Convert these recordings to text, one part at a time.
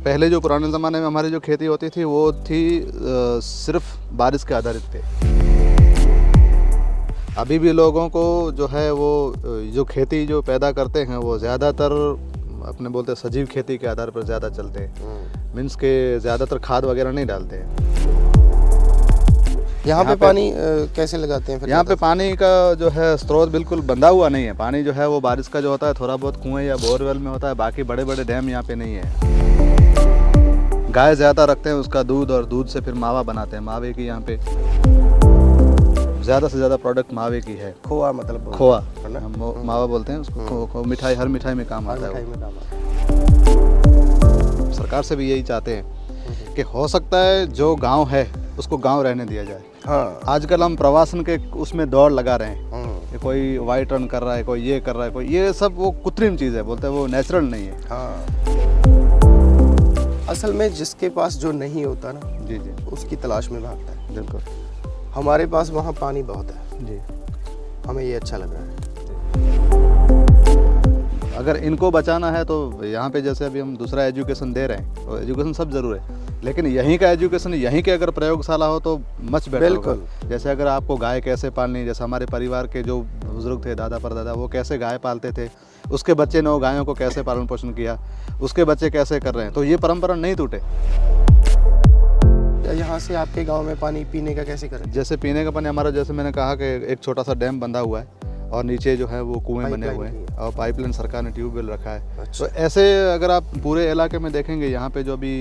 पहले जो पुराने ज़माने में हमारी जो खेती होती थी वो थी सिर्फ बारिश के आधारित पे। अभी भी लोगों को जो है वो जो खेती जो पैदा करते हैं वो ज़्यादातर अपने बोलते हैं सजीव खेती के आधार पर ज़्यादा चलते हैं। मीन्स के ज़्यादातर खाद वगैरह नहीं डालते हैं। यहाँ पे पानी कैसे लगाते हैं फिर? यहाँ पे पानी का जो है स्रोत बिल्कुल बंधा हुआ नहीं है। पानी जो है वो बारिश का जो होता है थोड़ा बहुत कुएं या बोरवेल में होता है, बाकी बड़े बड़े डैम यहाँ पे नहीं है। गाय ज़्यादा रखते हैं, उसका दूध, और दूध से फिर मावा बनाते हैं। मावे की यहाँ पे ज़्यादा से ज़्यादा प्रोडक्ट मावे की है। खोआ मतलब खोआ है ना? हम मावा बोलते हैं उसको। मिठाई, हर मिठाई में काम आता है वो। सरकार से भी यही चाहते हैं कि हो सकता है जो गांव है उसको गांव रहने दिया जाए। हाँ। आजकल हम प्रवासन के उसमें दौड़ लगा रहे हैं कि कोई वाइट रन कर रहा है, कोई ये कर रहा है, कोई ये सब वो कृत्रिम चीज़ है, बोलते हैं वो नेचुरल नहीं है। हाँ। असल में जिसके पास जो नहीं होता ना, जी जी, उसकी तलाश में भागता है। बिल्कुल। हमारे पास वहाँ पानी बहुत है जी, हमें ये अच्छा लग रहा है। अगर इनको बचाना है तो यहाँ पे जैसे अभी हम दूसरा एजुकेशन दे रहे हैं, तो एजुकेशन सब ज़रूर है, लेकिन यहीं का एजुकेशन, यहीं के अगर प्रयोगशाला हो तो मच बेटर होगा। जैसे अगर आपको गाय कैसे पालनी, जैसे हमारे परिवार के जो बुजुर्ग थे, दादा परदादा, वो कैसे गाय पालते थे, उसके बच्चे ने वो गायों को कैसे पालन पोषण किया, उसके बच्चे कैसे कर रहे हैं, तो ये परंपरा नहीं टूटे। यहाँ से आपके गांव में पानी पीने का कैसे करें? जैसे पीने का पानी हमारा, जैसे मैंने कहा कि एक छोटा सा डैम बंधा हुआ है और नीचे जो है वो कुएं बने हुए हैं और पाइपलाइन सरकार ने ट्यूबवेल रखा है। अच्छा। तो ऐसे अगर आप पूरे इलाके में देखेंगे, यहाँ पे जो अभी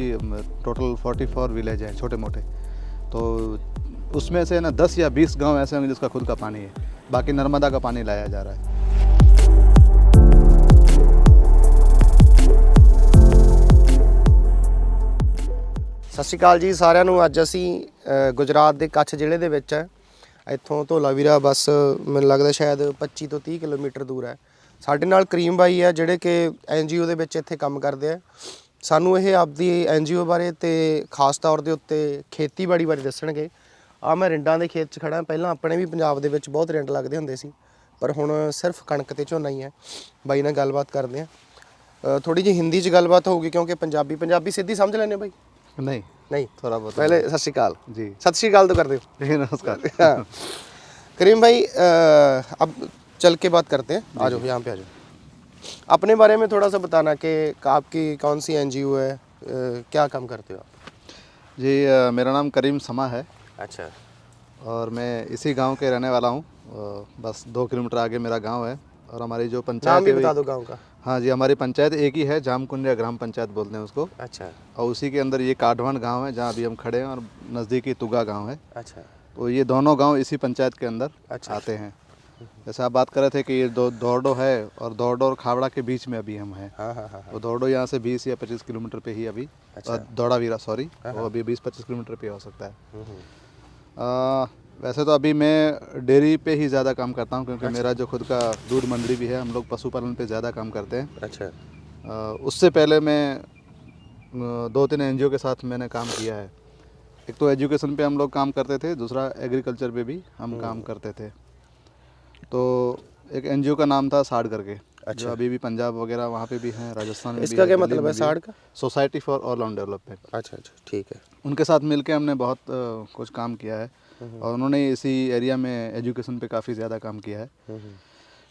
टोटल 44 विलेज हैं छोटे मोटे, तो उसमें से ना 10 या 20 गांव ऐसे होंगे जिसका खुद का पानी है, बाकी नर्मदा का पानी लाया जा रहा है। ਸਤਿ ਸ਼੍ਰੀ ਅਕਾਲ ਜੀ ਸਾਰਿਆਂ ਨੂੰ। ਅੱਜ ਅਸੀਂ ਗੁਜਰਾਤ ਦੇ ਕੱਛ ਜ਼ਿਲ੍ਹੇ ਦੇ ਵਿੱਚ ਹੈ। ਇੱਥੋਂ ਧੋਲਾਵੀਰਾ ਬਸ ਮੈਨੂੰ ਲੱਗਦਾ ਸ਼ਾਇਦ 25 ਤੋਂ 30 ਕਿਲੋਮੀਟਰ ਦੂਰ ਹੈ। ਸਾਡੇ ਨਾਲ ਕਰੀਮ ਬਾਈ ਹੈ ਜਿਹੜੇ ਕਿ NGO ਦੇ ਵਿੱਚ ਇੱਥੇ ਕੰਮ ਕਰਦੇ ਆ। ਸਾਨੂੰ ਇਹ ਆਪਦੀ NGO ਬਾਰੇ ਤੇ ਖਾਸ ਤੌਰ ਦੇ ਉੱਤੇ ਖੇਤੀਬਾੜੀ ਬਾਰੇ ਦੱਸਣਗੇ। ਆ ਮੈਂ ਰਿੰਡਾਂ ਦੇ ਖੇਤ 'ਚ ਖੜਾ। ਪਹਿਲਾਂ ਆਪਣੇ ਵੀ ਪੰਜਾਬ ਦੇ ਵਿੱਚ ਬਹੁਤ ਰਿੰਡ ਲੱਗਦੇ ਹੁੰਦੇ ਸੀ, ਪਰ ਹੁਣ ਸਿਰਫ ਕਣਕ ਤੇ ਝੋਨਾ ਹੀ ਹੈ। ਬਾਈ ਨਾਲ ਗੱਲਬਾਤ ਕਰਦੇ ਆ। ਥੋੜੀ ਜਿਹੀ ਹਿੰਦੀ 'ਚ ਗੱਲਬਾਤ ਹੋਊਗੀ ਕਿਉਂਕਿ ਪੰਜਾਬੀ ਸਿੱਧੀ ਸਮਝ ਲੈਂਦੇ ਬਾਈ? नहीं थोड़ा बहुत पहले सत श्री अकाल जी। सत श्री अकाल तो कर दो। नमस्कार। हाँ। करीम भाई अब चल के बात करते हैं। आ जाओ यहाँ पे, आ जाओ। अपने बारे में थोड़ा सा बताना कि आपकी कौन सी NGO है, क्या काम करते हो आप? जी, मेरा नाम करीम समा है। अच्छा। और मैं इसी गांव के रहने वाला हूँ। बस 2 किलोमीटर आगे मेरा गांव है। और हमारी जो पंचायत नाम भी बता दो गांव का। हाँ जी, हमारी पंचायत एक ही है, जामकुंडिया ग्राम पंचायत बोलते हैं उसको। अच्छा। और उसी के अंदर ये काठवंड गांव है जहाँ अभी हम खड़े हैं, और नज़दीकी तुगा गांव है। अच्छा। तो ये दोनों गांव इसी पंचायत के अंदर अच्छा। आते हैं। जैसे आप बात कर रहे थे कि ये दौड़ो है, और दौड़ो और खावड़ा के बीच में अभी हम हैं। हाँ हाँ हाँ। तो दौड़ो यहाँ से 20 या 25 किलोमीटर पे ही अभी। अच्छा। दौड़ावीरा सॉरी, वो अभी 20-25 किलोमीटर पे हो सकता है। वैसे तो अभी मैं डेयरी पे ही ज़्यादा काम करता हूँ, क्योंकि मेरा जो खुद का दूध मंडी भी है। हम लोग पशुपालन पे ज़्यादा काम करते हैं। अच्छा। उससे पहले मैं 2-3 NGO के साथ मैंने काम किया है। एक तो एजुकेशन पे हम लोग काम करते थे, दूसरा एग्रीकल्चर पे भी हम काम करते थे। तो एक NGO का नाम था साड़ करके। अच्छा। जो अभी भी पंजाब वगैरह वहाँ पे भी हैं, राजस्थान में भी इसका है, क्या दिल्ली मतलब में है भी साड़ का? Society for all round development. अच्छा अच्छा, ठीक है। उनके साथ मिलके हमने बहुत कुछ काम किया है। और उन्होंने इसी एरिया में एजुकेशन पे काफ़ी ज़्यादा काम किया है।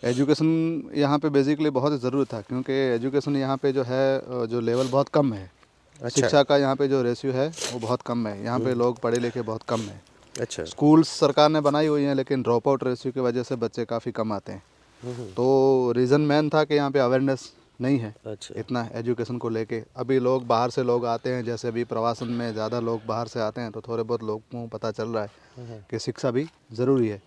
एजुकेशन यहाँ पे बेसिकली बहुत ही ज़रूरत था, क्योंकि एजुकेशन यहाँ पे जो है जो लेवल बहुत कम है। अच्छा। शिक्षा का यहाँ पे जो रेशियो है वो बहुत कम है। यहाँ पे लोग पढ़े लिखे बहुत कम है। अच्छा। स्कूल्स सरकार ने बनाई हुई हैं, लेकिन ड्रॉप आउट रेशियो की वजह से बच्चे काफ़ी कम आते हैं। तो रीज़न मेन था कि यहाँ पे अवेयरनेस नहीं है अच्छा। इतना एजुकेशन को लेके। अभी लोग बाहर से लोग आते हैं, जैसे अभी प्रवासन में ज़्यादा लोग बाहर से आते हैं, तो थोड़े बहुत लोगों को पता चल रहा है कि शिक्षा भी ज़रूरी है।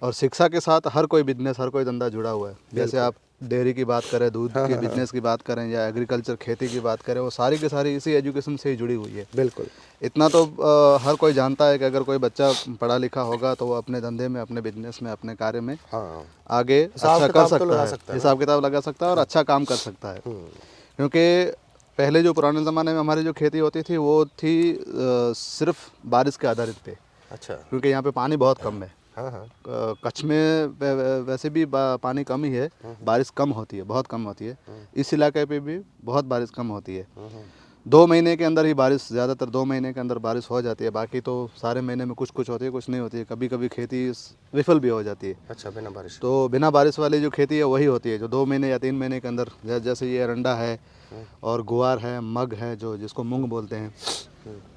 और शिक्षा के साथ हर कोई बिजनेस, हर कोई धंधा जुड़ा हुआ है। जैसे आप डेयरी की बात करें, दूध के बिजनेस की बात करें, या एग्रीकल्चर खेती की बात करें, वो सारी की सारी इसी एजुकेशन से ही जुड़ी हुई है। बिल्कुल। इतना तो हर कोई जानता है कि अगर कोई बच्चा पढ़ा लिखा होगा तो वो अपने धंधे में, अपने बिजनेस में, अपने कार्य में हाँ आगे अच्छा कर सकता है, हिसाब किताब लगा सकता है और अच्छा काम कर सकता है। क्योंकि पहले जो पुराने ज़माने में हमारी जो खेती होती थी वो थी सिर्फ बारिश के आधारित पे। अच्छा। क्योंकि यहाँ पे पानी बहुत कम है। हाँ हाँ। कच्छ में वैसे भी पानी कम ही है, बारिश कम होती है, बहुत कम होती है। इस इलाके पे भी बहुत बारिश कम होती है। 2 महीने के अंदर ही बारिश, ज़्यादातर 2 महीने के अंदर बारिश हो जाती है। बाकी तो सारे महीने में कुछ कुछ होती है, कुछ नहीं होती है। कभी कभी खेती विफल भी हो जाती है। अच्छा, बिना बारिश। तो बिना बारिश वाली जो खेती है वही होती है जो 2 महीने या 3 महीने के अंदर, जैसे ये एरंडा है और गुआर है, मग है जो जिसको मूंग बोलते हैं,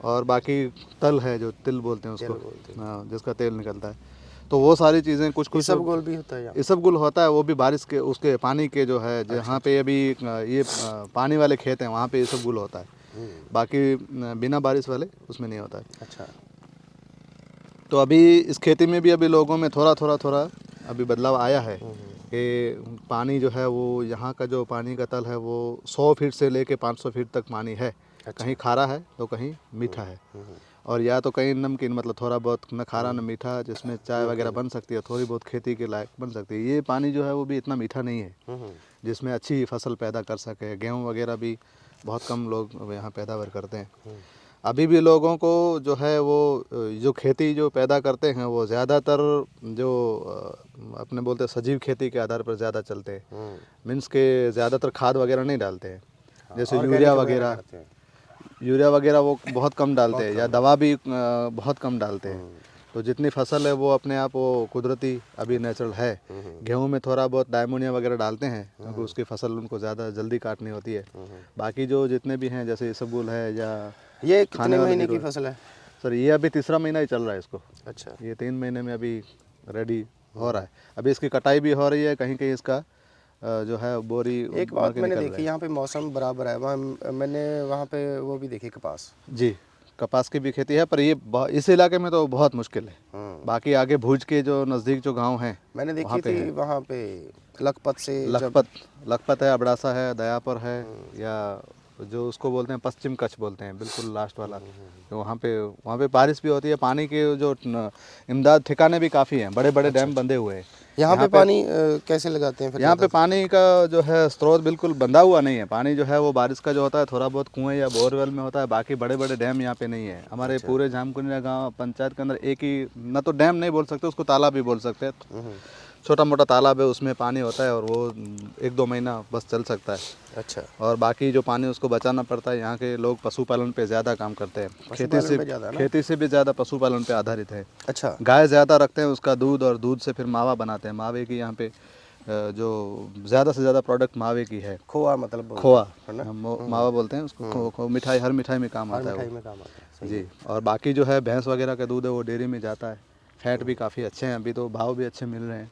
और बाकी तल है जो तिल बोलते हैं उसको, हाँ, जिसका तेल निकलता है। तो वो सारी चीज़ें कुछ कुछ इसबगोल भी होता है यहाँ? इसबगुल होता है, वो भी बारिश के उसके पानी के जो है जहाँ पे अभी ये पानी वाले खेत हैं वहाँ पे इसबगुल होता है। बाकी बिना बारिश वाले उसमें नहीं होता है। अच्छा। तो अभी इस खेती में भी अभी लोगों में थोड़ा अभी बदलाव आया है कि पानी जो है वो यहाँ का जो पानी का तल है वो 100 फीट से लेके 500 फीट तक पानी है। कहीं खारा है तो कहीं मीठा है, और या तो कहीं नमकीन, मतलब थोड़ा बहुत न खारा न मीठा, जिसमें चाय वगैरह बन सकती है, थोड़ी बहुत खेती के लायक बन सकती है। ये पानी जो है वो भी इतना मीठा नहीं है जिसमें अच्छी फसल पैदा कर सके। गेहूँ वगैरह भी बहुत कम लोग यहाँ पैदावार करते हैं। अभी भी लोगों को जो है वो जो खेती जो पैदा करते हैं वो ज़्यादातर जो अपने बोलते हैं सजीव खेती के आधार पर ज़्यादा चलते हैं। मीन्स के ज़्यादातर खाद वगैरह नहीं डालते हैं, जैसे यूरिया वगैरह वो बहुत कम डालते हैं, या दवा भी बहुत कम डालते हैं। तो जितनी फसल है वो अपने आप वो कुदरती अभी नेचुरल है। गेहूं में थोड़ा बहुत डायमोनिया वगैरह डालते हैं क्योंकि उसकी फसल उनको ज़्यादा जल्दी काटनी होती है। बाकी जो जितने भी हैं जैसे इसबगुल है या ये कितने महीने की फसल है सर? ये अभी तीसरा महीना ही चल रहा है इसको। अच्छा। ये 3 महीने में अभी रेडी हो रहा है। अभी इसकी कटाई भी हो रही है, कहीं कहीं इसका जो है बोरी एक बात मैंने देखी, यहाँ पे मौसम बराबर है, वहाँ मैंने वहाँ पे वो भी देखी कपास। जी, कपास की भी खेती है, पर ये इस इलाके में तो बहुत मुश्किल है। बाकी आगे भुज के जो नज़दीक जो गांव हैं मैंने देखी थी वहाँ पे लखपत से, लखपत है, अबड़ासा है, दयापुर है, या जो उसको बोलते हैं पश्चिम कच्छ बोलते हैं, बिल्कुल लास्ट वाला। तो वहाँ पे बारिश भी होती है। पानी के जो इमदाद ठिकाने भी काफ़ी हैं, बड़े बड़े डैम बंधे हुए हैं। यहाँ पे पानी कैसे लगाते हैं फिर? यहाँ पे पानी का जो है स्रोत बिल्कुल बंधा हुआ नहीं है। पानी जो है वो बारिश का जो होता है थोड़ा बहुत कुएं या बोरवेल में होता है। बाकी बड़े बड़े डैम यहाँ पे नहीं है। हमारे पूरे जामकुनिया गांव पंचायत के अंदर एक ही, ना तो डैम नहीं बोल सकते उसको, तालाब भी बोल सकते हैं। छोटा मोटा तालाब है, उसमें पानी होता है और वो 1-2 महीना बस चल सकता है। अच्छा। और बाकी जो पानी उसको बचाना पड़ता है। यहाँ के लोग पशुपालन पे ज़्यादा काम करते हैं, खेती से भी ज़्यादा पशुपालन पे आधारित है। अच्छा। गाय ज़्यादा रखते हैं, उसका दूध, और दूध से फिर मावा बनाते हैं। मावे की यहाँ पे जो ज़्यादा से ज़्यादा प्रोडक्ट मावे की है। खोआ, मतलब खोआ, मावा बोलते हैं उसको। मिठाई, हर मिठाई में काम आता है वो। जी, और बाकी जो है भैंस वगैरह का दूध है वो डेयरी में जाता है। फैट भी काफ़ी अच्छे हैं, अभी तो भाव भी अच्छे मिल रहे हैं,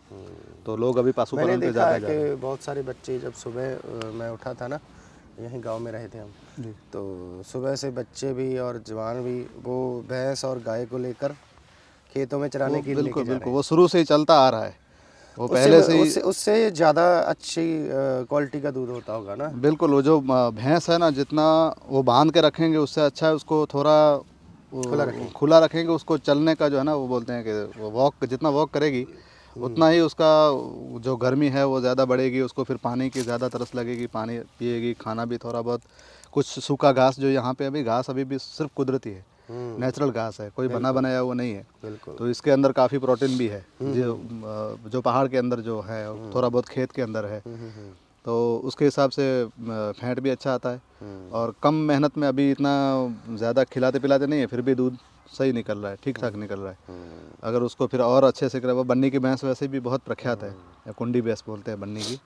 तो लोग अभी पशुपालन पे ज़्यादा जा रहे हैं। बहुत सारे बच्चे, जब सुबह मैं उठा था ना, यहीं गांव में रहे थे हम, तो सुबह से बच्चे भी और जवान भी वो भैंस और गाय को लेकर खेतों में चराने के लिए बिल्कुल बिल्कुल, वो शुरू से ही चलता आ रहा है। वो पहले से ही उससे ज़्यादा अच्छी क्वालिटी का दूध होता होगा ना? बिल्कुल। वो जो भैंस है ना, जितना वो बांध के रखेंगे उससे अच्छा है उसको थोड़ा खुला रखेंगे। उसको चलने का जो है ना, वो बोलते हैं कि वो वॉक, जितना वॉक करेगी उतना ही उसका जो गर्मी है वो ज़्यादा बढ़ेगी। उसको फिर पानी की ज़्यादा तरस लगेगी, पानी पिएगी। खाना भी थोड़ा बहुत कुछ सूखा घास, जो यहाँ पे अभी घास अभी भी सिर्फ कुदरती है, नेचुरल घास है, कोई बना बनाया वो नहीं है। तो इसके अंदर काफ़ी प्रोटीन भी है, जो पहाड़ के अंदर जो है, थोड़ा बहुत खेत के अंदर है, तो उसके हिसाब से फैट भी अच्छा आता है। और कम मेहनत में अभी इतना ज़्यादा खिलाते पिलाते नहीं है, फिर भी दूध सही निकल रहा है, ठीक ठाक निकल रहा है। अगर उसको फिर और अच्छे से करे, वो बन्नी की भैंस वैसे भी बहुत प्रख्यात है, या कुंडी भैंस बोलते हैं बन्नी की,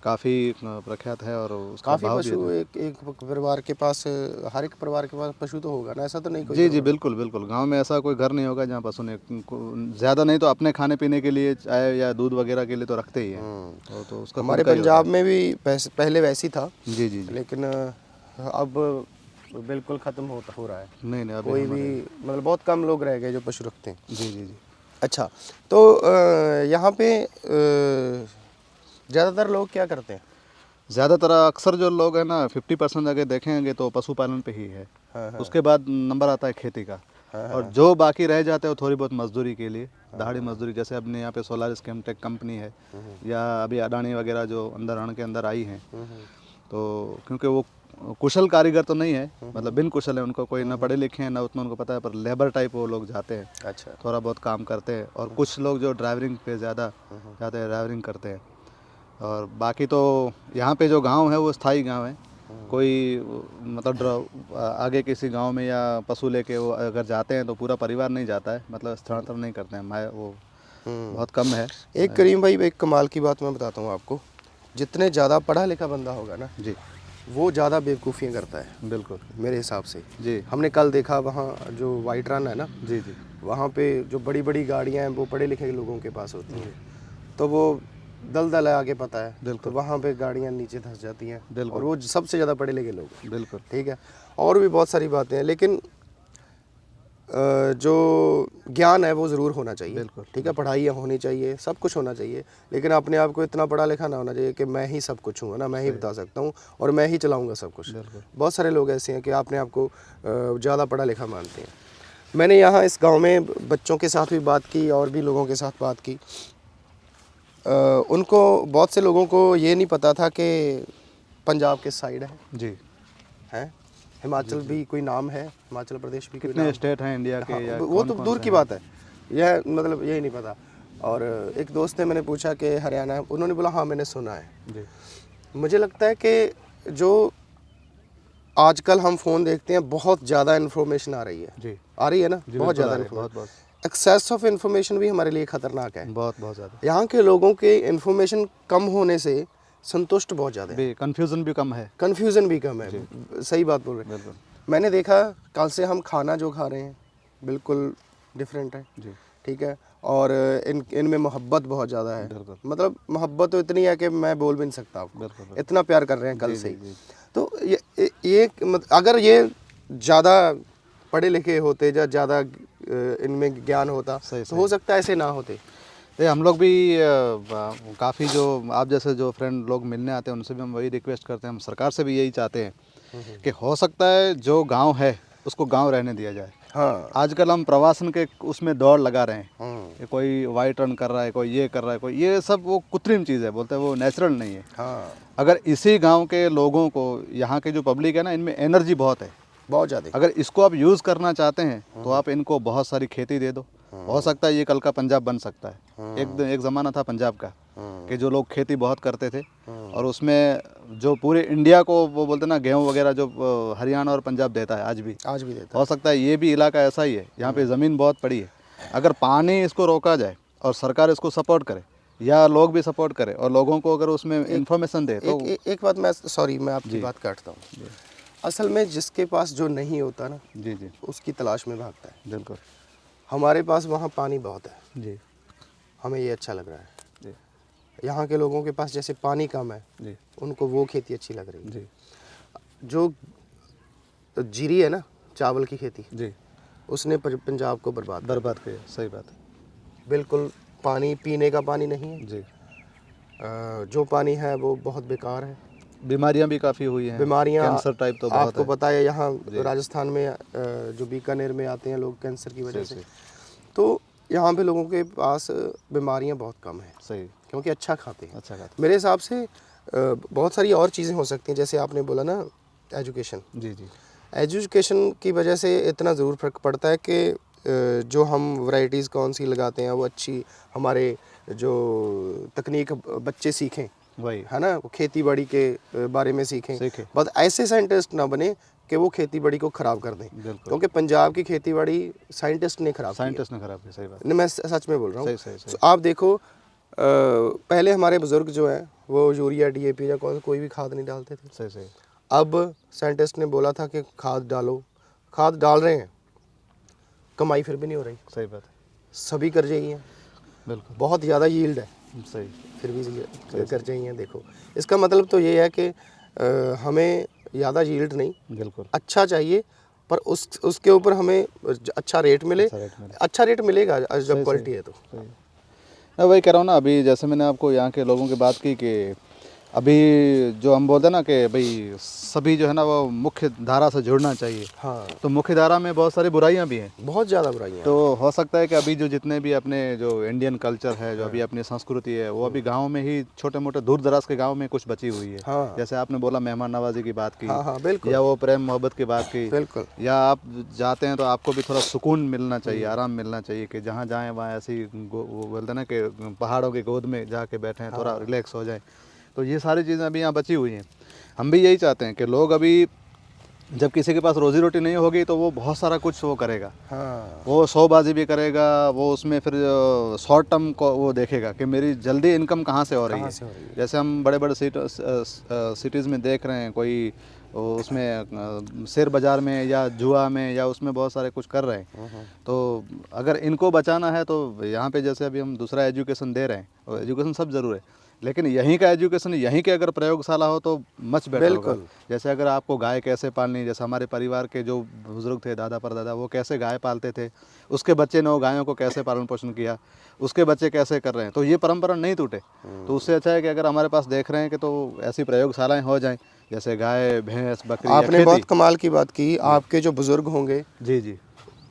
काफ़ी प्रख्यात है। और उसका काफ़ी पशु एक परिवार के पास, हर एक परिवार के पास पशु तो होगा ना, ऐसा तो नहीं कोई? जी जी, बिल्कुल बिल्कुल। गांव में ऐसा कोई घर नहीं होगा जहां पशु ने ज़्यादा नहीं तो अपने खाने पीने के लिए, चाय या दूध वगैरह के लिए तो रखते ही हैं। तो उसका हमारे पंजाब में भी पहले वैसी था। जी जी, लेकिन अब बिल्कुल ख़त्म हो रहा है। नहीं अभी कोई भी, मतलब बहुत कम लोग रह गए जो पशु रखते हैं। जी जी जी। अच्छा, तो यहाँ पे ज़्यादातर लोग क्या करते हैं? ज़्यादातर अक्सर जो लोग हैं ना, 50% अगर देखेंगे तो पशुपालन पे ही है। उसके बाद नंबर आता है खेती का। और जो बाकी रह जाते हैं वो थोड़ी बहुत मजदूरी के लिए, दहाड़ी मजदूरी, जैसे अपने यहाँ पे सोलारिस केमटेक कंपनी है, या अभी अडानी वगैरह जो रण के अंदर आई हैं। तो क्योंकि वो कुशल कारीगर तो नहीं है, मतलब बिन कुशल है, उनको कोई ना पढ़े लिखे हैं ना उतना उनको पता है, पर लेबर टाइप वो लोग जाते हैं। अच्छा। थोड़ा बहुत काम करते हैं। और कुछ लोग जो ड्राइवरिंग पे ज़्यादा जाते हैं, ड्राइवरिंग करते हैं। और बाकी तो यहाँ पे जो गांव है वो स्थायी गांव है, कोई मतलब आगे किसी गांव में या पशु लेके वो अगर जाते हैं तो पूरा परिवार नहीं जाता है, मतलब स्थानांतरण नहीं करते हैं, वो बहुत कम है। एक करीम भाई, एक कमाल की बात मैं बताता हूँ आपको, जितने ज़्यादा पढ़ा लिखा बंदा होगा ना जी वो ज़्यादा बेवकूफ़ियाँ करता है बिल्कुल मेरे हिसाब से। जी हमने कल देखा वहाँ जो वाइट रन है ना, जी जी वहाँ पे जो बड़ी बड़ी गाड़ियाँ हैं वो पढ़े लिखे लोगों के पास होती हैं, तो वो दलदल है आगे पता है, तो बिल्कुल वहाँ पे गाड़ियाँ नीचे धंस जाती हैं, बिल्कुल और वो सबसे ज़्यादा पढ़े लिखे लोग हैं। बिल्कुल ठीक है, और भी बहुत सारी बातें हैं, लेकिन जो ज्ञान है वो ज़रूर होना चाहिए। बिल्कुल ठीक है, पढ़ाई होनी चाहिए, सब कुछ होना चाहिए, लेकिन अपने आप को इतना पढ़ा लिखा ना होना चाहिए कि मैं ही सब कुछ हूँ, है ना, मैं ही बता सकता हूँ और मैं ही चलाऊँगा सब कुछ। बिल्कुल बहुत सारे लोग ऐसे हैं कि अपने आप को ज़्यादा पढ़ा लिखा मानते हैं। मैंने यहाँ इस गांव में बच्चों के साथ भी बात की और भी लोगों के साथ बात की। उनको, बहुत से लोगों को ये नहीं पता था कि पंजाब किस साइड जी। है, हिमाचल भी कोई नाम है, हिमाचल प्रदेश भी कोई कितने नाम। स्टेट हैं इंडिया के हाँ, या वो कौन तो कौन दूर से की हैं? बात है, यह मतलब यही नहीं पता। और एक दोस्त ने, मैंने पूछा कि हरियाणा है, उन्होंने बोला हाँ मैंने सुना है। जी मुझे लगता है कि जो आजकल हम फ़ोन देखते हैं बहुत ज़्यादा इन्फॉर्मेशन आ रही है, जी आ रही है ना, जी बहुत बिल्कुल आ ज़्यादा रही है, बहुत इन्फॉर्मेशन। बहुत एक्सेस ऑफ इन्फॉर्मेशन भी हमारे लिए ख़तरनाक है। बहुत ज़्यादा यहाँ के लोगों के इन्फॉर्मेशन कम होने से संतुष्ट बहुत ज़्यादा है, भी, कन्फ्यूज़न भी कम है। कन्फ्यूज़न भी कम है। सही बात बोल रहे हैं। बिल्कुल मैंने देखा कल से हम खाना जो खा रहे हैं बिल्कुल डिफरेंट है। जी ठीक है, और इनमें मोहब्बत बहुत ज़्यादा है, बिल्कुल मतलब मोहब्बत तो इतनी है कि मैं बोल भी नहीं सकता आपको, बिल्कुल बिल्कुल। इतना प्यार कर रहे हैं कल जी से जी ही। जी तो अगर ये ज़्यादा पढ़े लिखे होते या ज़्यादा इनमें ज्ञान होता सही तो हो सही। सकता है ऐसे ना होते। ये हम लोग भी काफ़ी जो आप जैसे जो फ्रेंड लोग मिलने आते हैं उनसे भी हम वही रिक्वेस्ट करते हैं, हम सरकार से भी यही चाहते हैं कि हो सकता है जो गांव है उसको गांव रहने दिया जाए। हाँ। आजकल हम प्रवासन के उसमें दौड़ लगा रहे हैं हम्म। कि कोई वाइट रन कर रहा है, कोई ये कर रहा है, कोई ये सब वो कृत्रिम चीज़ है, बोलते हैं वो नेचुरल नहीं है। हाँ, अगर इसी गांव के लोगों को, यहाँ के जो पब्लिक है ना, इनमें एनर्जी बहुत है, बहुत ज़्यादा। अगर इसको आप यूज़ करना चाहते हैं तो आप इनको बहुत सारी खेती दे दो, हो सकता है ये कल का पंजाब बन सकता है। एक ज़माना था पंजाब का कि जो लोग खेती बहुत करते थे और उसमें जो पूरे इंडिया को वो बोलते ना गेहूँ वगैरह जो हरियाणा और पंजाब देता है आज भी देता हो सकता है ये भी इलाका ऐसा ही है। यहाँ पे ज़मीन बहुत पड़ी है, अगर पानी इसको रोका जाए और सरकार इसको सपोर्ट करे या लोग भी सपोर्ट करें और लोगों को अगर उसमें इंफॉर्मेशन दे तो एक बात, मैं सॉरी मैं आपकी जी। बात काटता हूँ। असल में जिसके पास जो नहीं होता ना जी जी उसकी तलाश में भागता है। बिल्कुल हमारे पास वहाँ पानी बहुत है, जी हमें ये अच्छा लग रहा है। जी यहाँ के लोगों के पास जैसे पानी कम है, जी उनको वो खेती अच्छी लग रही है। जी जो जीरी है ना, चावल की खेती, जी उसने पंजाब को बर्बाद कर बर्बाद किया, सही बात है। दिया। बिल्कुल पानी, पीने का पानी नहीं है। जी जो पानी है वो बहुत बेकार है। बीमारियां भी काफ़ी हुई हैं, बीमारियां कैंसर टाइप तो बहुत आपको है। पता है, यहाँ राजस्थान में जो बीकानेर में आते हैं लोग कैंसर की वजह सही से, सही तो यहाँ पे लोगों के पास बीमारियाँ बहुत कम हैं सही, क्योंकि अच्छा खाते हैं। अच्छा खाते मेरे हिसाब से बहुत सारी और चीज़ें हो सकती हैं, जैसे आपने बोला ना एजुकेशन। जी जी एजुकेशन की वजह से इतना ज़रूर फ़र्क पड़ता है कि जो हम वैरायटीज़ कौन सी लगाते हैं वो अच्छी, हमारे जो तकनीक बच्चे सीखें, वही है ना, वो खेती बाड़ी के बारे में सीखें। सीखे बस ऐसे साइंटिस्ट ना बने कि वो खेती बाड़ी को ख़राब कर दें, बिल्कुल, क्योंकि पंजाब की खेती बाड़ी साइंटिस्ट ने ख़राब की है। साइंटिस्ट ने खराब की, सही बात, नहीं, मैं सच में बोल रहा हूँ। सही सही सही तो आप देखो, पहले हमारे बुज़ुर्ग जो हैं वो यूरिया, डीएपी या कोई भी खाद नहीं डालते थे। सही सही अब साइंटिस्ट ने बोला था कि खाद डालो, खाद डाल रहे हैं, कमाई फिर भी नहीं हो रही, सही बात है, सभी कर्जे ही हैं, बिल्कुल बहुत ज़्यादा यील्ड है सही, फिर भी कर्जे ही हैं। देखो, इसका मतलब तो ये है कि हमें ज़्यादा यील्ड नहीं, बिल्कुल अच्छा चाहिए, पर उसके ऊपर हमें अच्छा रेट मिले। अच्छा रेट मिले, अच्छा रेट मिलेगा जब सही क्वालिटी है तो। सही। मैं वही कह रहा हूँ ना, अभी जैसे मैंने आपको यहाँ के लोगों की बात की कि अभी जो हम बोलते हैं ना कि भाई सभी जो है ना वो मुख्य धारा से जुड़ना चाहिए, हाँ, तो मुख्य धारा में बहुत सारी बुराइयां भी हैं। बहुत ज़्यादा बुराइयाँ तो हो सकता है कि अभी जो जितने भी अपने जो इंडियन कल्चर है, जो अभी अपनी संस्कृति है, वो अभी गांव में ही छोटे मोटे दूर दराज के गांव में कुछ बची हुई है। हाँ, जैसे आपने बोला मेहमान नवाजी की बात की, हाँ, हाँ, बिल्कुल या वो प्रेम मोहब्बत की बात की, बिल्कुल। या आप जाते हैं तो आपको भी थोड़ा सुकून मिलना चाहिए, आराम मिलना चाहिए कि जहाँ जाएँ वहाँ ऐसी वो बोलते हैं ना कि पहाड़ों की गोद में जाके बैठें, थोड़ा रिलैक्स हो जाए। तो ये सारी चीज़ें अभी यहाँ बची हुई हैं। हम भी यही चाहते हैं कि लोग अभी जब किसी के पास रोजी रोटी नहीं होगी तो वो बहुत सारा कुछ वो करेगा, हाँ वो शोबाजी भी करेगा, वो उसमें फिर शॉर्ट टर्म को वो देखेगा कि मेरी जल्दी इनकम कहाँ से हो रही कहाँ है। से हो रही है। जैसे हम बड़े बड़े सिटीज़ में देख रहे हैं, कोई उसमें शेयर बाज़ार में या जुआ में या उसमें बहुत सारे कुछ कर रहे हैं। तो अगर इनको बचाना है तो यहाँ पे जैसे अभी हम दूसरा एजुकेशन दे रहे हैं, और एजुकेशन सब ज़रूर है, लेकिन यहीं का एजुकेशन यहीं के अगर प्रयोगशाला हो तो मच बेटर होगा। बिल्कुल। जैसे अगर आपको गाय कैसे पालनी, जैसे हमारे परिवार के जो बुजुर्ग थे, दादा परदादा, वो कैसे गाय पालते थे, उसके बच्चे ने वो गायों को कैसे पालन पोषण किया, उसके बच्चे कैसे कर रहे हैं, तो ये परंपरा नहीं टूटे। तो उससे अच्छा है कि अगर हमारे पास देख रहे हैं कि तो ऐसी प्रयोगशालाएं हो जाएं, जैसे गाय भैंस बकरी या आपने खेती। बहुत कमाल की बात की। आपके जो बुजुर्ग होंगे जी जी,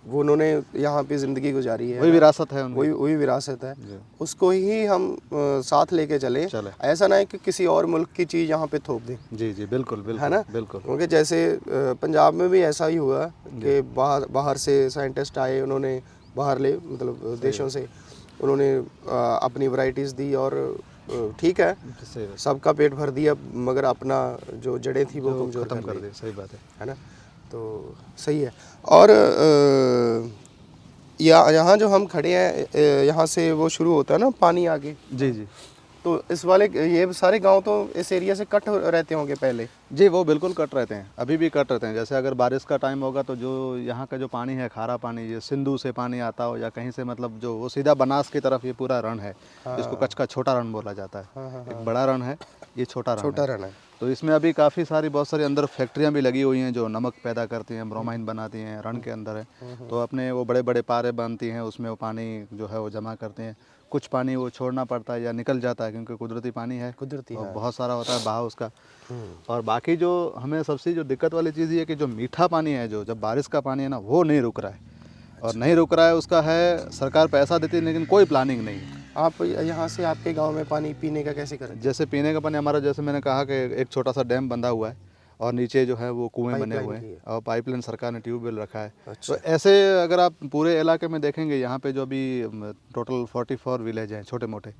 वो उन्होंने यहाँ पे ज़िंदगी गुजारी है वही ना? विरासत है उनकी। वही विरासत है, जी। उसको ही हम साथ लेके चले। चले। ऐसा ना है कि किसी और मुल्क की चीज़ यहाँ पे थोप दें, जी जी, बिल्कुल है बिल्कुल ना? बिल्कुल। क्योंकि जैसे पंजाब में भी ऐसा ही हुआ कि बाहर से साइंटिस्ट आए, उन्होंने बाहर ले मतलब देशों से उन्होंने अपनी वैरायटीज़ दी और ठीक है, सही बात, सबका पेट भर दिया, मगर अपना जो जड़ें थी वो जो कमज़ोर खत्म कर कर दी, दे, सही बात है ना? तो सही है। और यहाँ जो हम खड़े हैं, यहाँ से वो शुरू होता है ना पानी आगे, है। जी जी तो इस वाले ये सारे गांव तो इस एरिया से कट रहते होंगे पहले। जी, वो बिल्कुल कट रहते हैं, अभी भी कट रहते हैं। जैसे अगर बारिश का टाइम होगा तो जो यहाँ का जो पानी है, खारा पानी, ये सिंधु से पानी आता हो या कहीं से, मतलब जो वो सीधा बनास की तरफ ये पूरा रण है, जिसको कच्छ का छोटा रण बोला जाता है। एक बड़ा रण है, ये छोटा रण छोटा है। रण है। तो इसमें अभी काफ़ी सारी बहुत सारी अंदर फैक्ट्रियाँ भी लगी हुई हैं जो नमक पैदा करती हैं, ब्रोमाइन बनाती हैं, रण के अंदर है। तो अपने वो बड़े बड़े पारे बनती हैं, उसमें वो पानी जो है वो जमा करते हैं। कुछ पानी वो छोड़ना पड़ता है या निकल जाता है, क्योंकि कुदरती पानी है, कुदरती और है। बहुत सारा होता है बहाव उसका। और बाकी जो हमें सबसे जो दिक्कत वाली चीज़ ये है कि जो मीठा पानी है, जो जब बारिश का पानी है ना, वो नहीं रुक रहा है। और नहीं रुक रहा है, उसका है, सरकार पैसा देती है लेकिन कोई प्लानिंग नहीं है। आप यहाँ से आपके गांव में पानी पीने का कैसे करें? जैसे पीने का पानी हमारा, जैसे मैंने कहा कि एक छोटा सा डैम बंधा हुआ है और नीचे जो है वो कुएं बने पाइपलाइन हुए की हैं, है। और पाइपलाइन सरकार ने ट्यूबवेल रखा है। अच्छा। तो ऐसे अगर आप पूरे इलाके में देखेंगे, यहाँ पे जो अभी टोटल 44 विलेज हैं छोटे मोटे,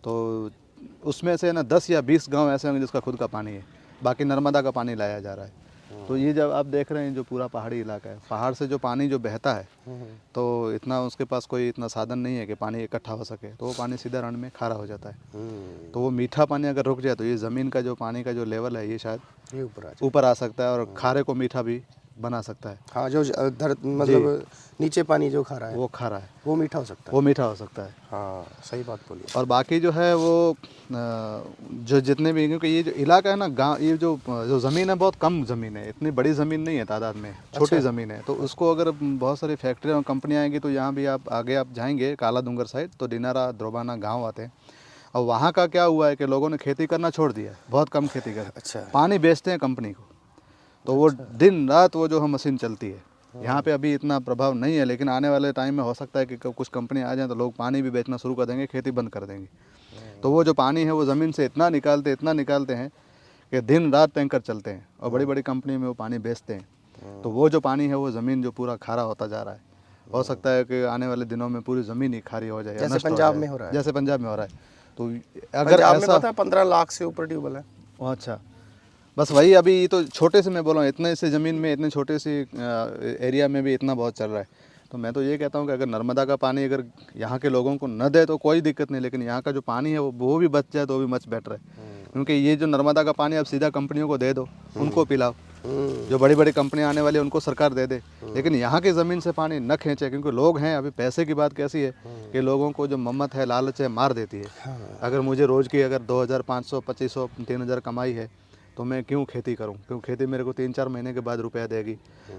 तो उसमें से ना 10 या 20 गांव ऐसे होंगे जिसका खुद का पानी है, बाकी नर्मदा का पानी लाया जा रहा है। तो ये जब आप देख रहे हैं जो पूरा पहाड़ी इलाका है, पहाड़ से जो पानी जो बहता है, तो इतना उसके पास कोई इतना साधन नहीं है कि पानी इकट्ठा हो सके, तो वो पानी सीधा रण में खारा हो जाता है। तो वो मीठा पानी अगर रुक जाए तो ये ज़मीन का जो पानी का जो लेवल है, ये शायद ये ऊपर ऊपर आ सकता है और खारे को मीठा भी बना सकता है। हाँ, जो मतलब नीचे पानी जो खा रहा है वो खारा है, वो मीठा हो सकता है। वो मीठा हो सकता है। हाँ, सही बात बोली। और बाकी जो है वो जो जितने भी, क्योंकि ये जो इलाका है ना, गांव, ये जो ज़मीन है बहुत कम ज़मीन है, इतनी बड़ी ज़मीन नहीं है तादाद में, छोटी ज़मीन है। तो उसको अगर बहुत सारी फैक्ट्रियाँ और कंपनियाँ आएंगी तो यहाँ भी आप आगे आप जाएंगे काला डूंगर साइड, तो दिनारा द्रोबाना गाँव आते हैं। और वहाँ का क्या हुआ है कि लोगों ने खेती करना छोड़ दिया है, बहुत कम खेती कर, अच्छा। पानी बेचते हैं कंपनी को, तो वो दिन रात वो जो है मशीन चलती है। यहाँ पे अभी इतना प्रभाव नहीं है, लेकिन आने वाले टाइम में हो सकता है कि कुछ कंपनी आ जाए तो लोग पानी भी बेचना शुरू कर देंगे, खेती बंद कर देंगे। तो वो जो पानी है वो ज़मीन से इतना निकालते हैं कि दिन रात टैंकर चलते हैं और बड़ी बड़ी कंपनी में वो पानी बेचते हैं। तो वो जो पानी है वो ज़मीन जो पूरा खारा होता जा रहा है, हो सकता है कि आने वाले दिनों में पूरी ज़मीन ही खारी हो जाए, जैसे नष्ट हो पंजाब जाए, में हो रहा है। जैसे पंजाब में हो रहा है। तो अगर पंजाब में ऐसा, पता है 15 लाख से ऊपर ट्यूबवेल है। अच्छा, बस वही, अभी तो छोटे से मैं बोला हूँ, इतने से ज़मीन में, इतने छोटे से एरिया में भी इतना बहुत चल रहा है। तो मैं तो ये कहता हूँ कि अगर नर्मदा का पानी अगर यहाँ के लोगों को न दे तो कोई दिक्कत नहीं, लेकिन यहाँ का जो पानी है वो भी बच जाए तो भी मच बेटर है। क्योंकि ये जो नर्मदा का पानी अब सीधा कंपनियों को दे दो, उनको पिलाओ, जो बड़ी बड़ी कंपनियाँ आने वाली है उनको सरकार दे दे, लेकिन यहाँ की ज़मीन से पानी न खींचे। क्योंकि लोग हैं, अभी पैसे की बात कैसी है कि लोगों को जो मम्मत है, लालच है, मार देती है। अगर मुझे रोज़ की अगर 2500, 2500, 3000 कमाई है तो मैं क्यों खेती करूं, क्योंकि खेती मेरे को 3-4 महीने के बाद रुपया देगी।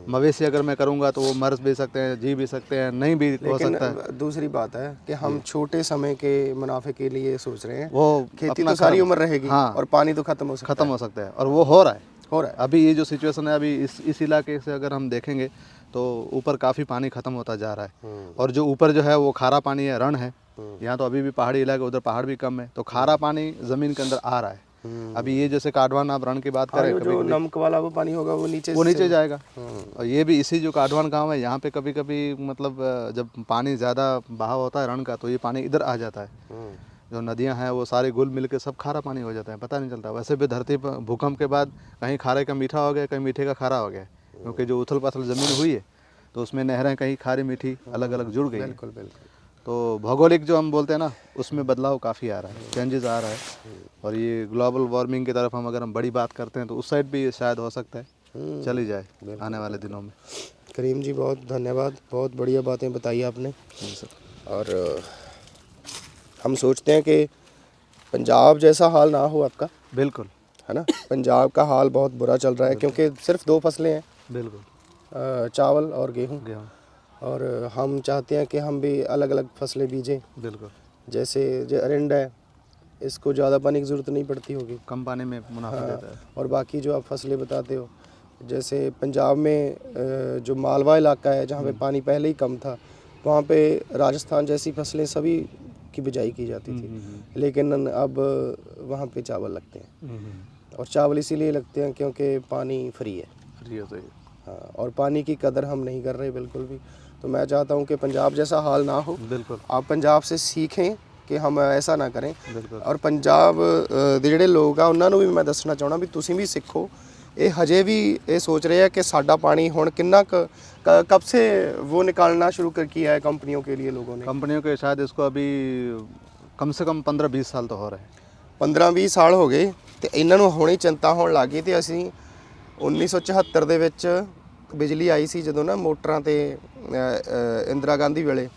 मवेशी अगर मैं करूंगा तो वो मर भी सकते हैं, जी भी सकते हैं, नहीं भी हो सकता है। लेकिन दूसरी बात है कि हम छोटे समय के मुनाफे के लिए सोच रहे हैं, वो खेती तो सारी उम्र रहेगी। हाँ, और पानी तो खत्म हो सकता है, और वो हो रहा है। है। अभी ये जो सिचुएशन है, अभी इस इलाके से अगर हम देखेंगे तो ऊपर काफ़ी पानी खत्म होता जा रहा है, और जो ऊपर जो है वो खारा पानी है, रण है। यहाँ तो अभी भी पहाड़ी इलाके, उधर पहाड़ भी कम है, तो खारा पानी ज़मीन के अंदर आ रहा है। अभी ये जैसे काठवान आप रण की बात करें, जो नमक वाला वो पानी होगा वो नीचे जाएगा। और ये भी इसी जो काठवान गांव है, यहाँ पे कभी कभी मतलब जब पानी ज़्यादा बहाव होता है रण का, तो ये पानी इधर आ जाता है। जो नदियां हैं वो सारे घुल मिल के सब खारा पानी हो जाता है, पता नहीं चलता। वैसे भी धरती पर भूकंप के बाद कहीं खारे का मीठा हो गया, कहीं मीठे का खारा हो गया, क्योंकि जो उथल पाथल ज़मीन हुई है तो उसमें नहरें कहीं खारी मीठी अलग अलग जुड़ गई हैं। बिल्कुल बिल्कुल। तो भौगोलिक जो हम बोलते हैं ना, उसमें बदलाव काफ़ी आ रहा है, चेंजेस आ रहा है। और ये ग्लोबल वार्मिंग की तरफ हम बड़ी बात करते हैं तो उस साइड भी ये शायद हो सकता है चली जाए आने वाले दिनों में। करीम जी बहुत धन्यवाद, बहुत बढ़िया बातें बताई आपने। जी सर। और हम सोचते हैं कि पंजाब जैसा हाल ना हो आपका, बिल्कुल। है ना। पंजाब का हाल बहुत बुरा चल रहा है क्योंकि सिर्फ 2 फसलें हैं, बिल्कुल। चावल और गेहूँ। गेहूँ। और हम चाहते हैं कि हम भी अलग अलग फसलें बीजें। बिल्कुल। जैसे जो अरंडा है, इसको ज़्यादा पानी की ज़रूरत नहीं पड़ती होगी, कम पानी में मुनाफा देता है। और बाकी जो आप फसलें बताते हो, जैसे पंजाब में जो मालवा इलाका है जहाँ पे पानी पहले ही कम था, वहाँ पे राजस्थान जैसी फसलें सभी की बिजाई की जाती थी, लेकिन अब वहाँ पे चावल लगते हैं। और चावल इसीलिए लगते हैं क्योंकि पानी फ्री है। फ्री हो सही। हाँ, और पानी की कदर हम नहीं कर रहे बिल्कुल भी। तो मैं चाहता हूँ कि पंजाब जैसा हाल ना हो। बिल्कुल। आप पंजाब से सीखें कि हम ऐसा ना करें। बिल्कुल। और पंजाब ਦੇ ਜਿਹੜੇ ਲੋਕ ਆ ਉਹਨਾਂ ਨੂੰ ਵੀ ਮੈਂ ਦੱਸਣਾ ਚਾਹਣਾ ਵੀ ਤੁਸੀਂ ਵੀ ਸਿੱਖੋ। ਇਹ ਹਜੇ भी ये सोच रहे हैं कि साडा पानी हुण किन्ना कब से वो निकालना शुरू कर किया है कंपनियों के लिए लोगों ने। कंपनियों के शायद इसको अभी कम से कम 15-20 साल तो हो रहे हैं। 15-20 ਸਾਲ ਹੋ ਗਏ ਤੇ ਇਹਨਾਂ ਨੂੰ ਹੁਣੇ ਚਿੰਤਾ ਹੋਣ ਲੱਗ ਗਈ। ਤੇ ਅਸੀਂ 1974 ਦੇ ਵਿੱਚ ਬਿਜਲੀ ਆਈ ਸੀ ਜਦੋਂ ਨਾ ਮੋਟਰਾਂ ਤੇ ਇੰਦਰਾ ਗਾਂਧੀ ਵੇਲੇ,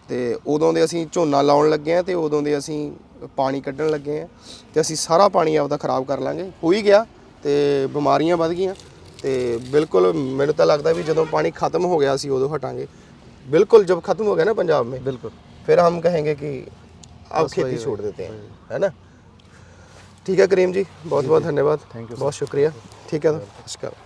ਤੇ ਉਦੋਂ ਦੇ ਅਸੀਂ ਝੋਨਾ ਲਾਉਣ ਲੱਗੇ ਆ ਤੇ ਉਦੋਂ ਦੇ ਅਸੀਂ ਪਾਣੀ ਕੱਢਣ ਲੱਗੇ ਆ ਤੇ ਅਸੀਂ ਸਾਰਾ ਪਾਣੀ ਆਪਦਾ ਖਰਾਬ ਕਰ ਲਾਂਗੇ। ਹੋ ਹੀ ਗਿਆ ਤੇ ਬਿਮਾਰੀਆਂ ਵੱਧ ਗਈਆਂ। ਤੇ ਬਿਲਕੁਲ ਮੈਨੂੰ ਤਾਂ ਲੱਗਦਾ ਵੀ ਜਦੋਂ ਪਾਣੀ ਖਤਮ ਹੋ ਗਿਆ ਅਸੀਂ ਉਦੋਂ ਹਟਾਂਗੇ। बिल्कुल जब ख़त्म हो गया ना पंजाब में, बिल्कुल, फिर हम कहेंगे कि अब खेती छोड़ देते हैं, है ना। ठीक है करीम जी, बहुत बहुत धन्यवाद, थैंक यू, बहुत शुक्रिया। ठीक है, नमस्कार।